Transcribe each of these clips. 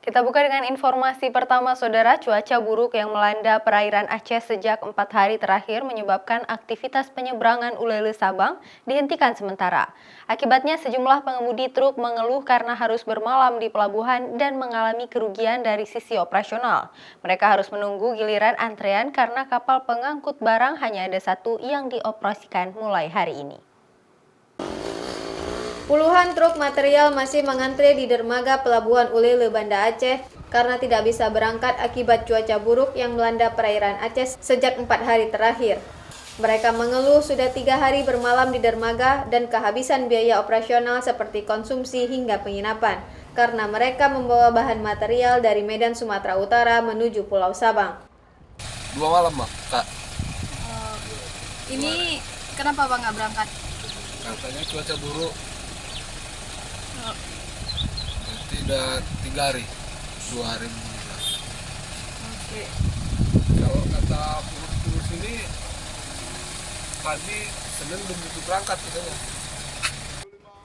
Kita buka dengan informasi pertama, Saudara. Cuaca buruk yang melanda perairan Aceh sejak 4 hari terakhir menyebabkan aktivitas penyeberangan Ulele Sabang dihentikan sementara. Akibatnya sejumlah pengemudi truk mengeluh karena harus bermalam di pelabuhan dan mengalami kerugian dari sisi operasional. Mereka harus menunggu giliran antrean karena kapal pengangkut barang hanya ada satu yang dioperasikan mulai hari ini. Puluhan truk material masih mengantre di dermaga Pelabuhan Ulele, Banda Aceh karena tidak bisa berangkat akibat cuaca buruk yang melanda perairan Aceh sejak 4 hari terakhir. Mereka mengeluh sudah 3 hari bermalam di dermaga dan kehabisan biaya operasional seperti konsumsi hingga penginapan karena mereka membawa bahan material dari Medan, Sumatera Utara menuju Pulau Sabang. 2 malam, Kak. Ini kenapa Bang nggak berangkat? Katanya cuaca buruk. Nanti udah 3 hari, 2 hari. Oke. Kalau kata pengurus ini, tadi Senin belum begitu berangkat katanya.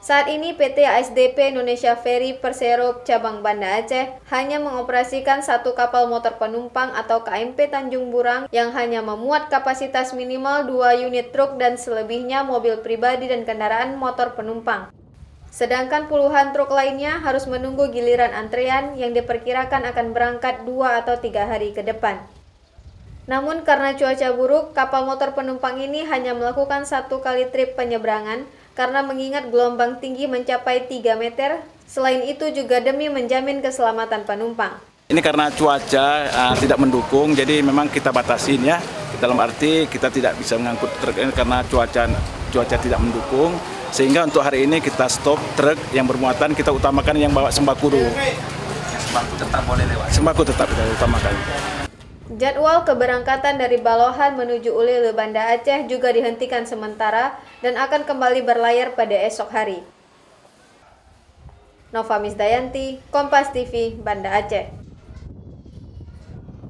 Saat ini PT ASDP Indonesia Ferry Persero Cabang Banda Aceh hanya mengoperasikan 1 kapal motor penumpang atau KMP Tanjung Burang yang hanya memuat kapasitas minimal 2 unit truk dan selebihnya mobil pribadi dan kendaraan motor penumpang. Sedangkan puluhan truk lainnya harus menunggu giliran antrean yang diperkirakan akan berangkat 2 atau 3 hari ke depan. Namun karena cuaca buruk, kapal motor penumpang ini hanya melakukan 1 kali trip penyeberangan karena mengingat gelombang tinggi mencapai 3 meter. Selain itu juga demi menjamin keselamatan penumpang. Ini karena cuaca tidak mendukung, jadi memang kita batasin ya. Dalam arti kita tidak bisa mengangkut truk ini karena cuaca tidak mendukung. Sehingga untuk hari ini kita stop truk yang bermuatan, kita utamakan yang bawa sembako dulu. Sembako tetap boleh lewat. Sembako tetap kita utamakan. Jadwal keberangkatan dari Balohan menuju Ulele, Banda Aceh juga dihentikan sementara dan akan kembali berlayar pada esok hari. Nova Misdayanti, Kompas TV, Banda Aceh.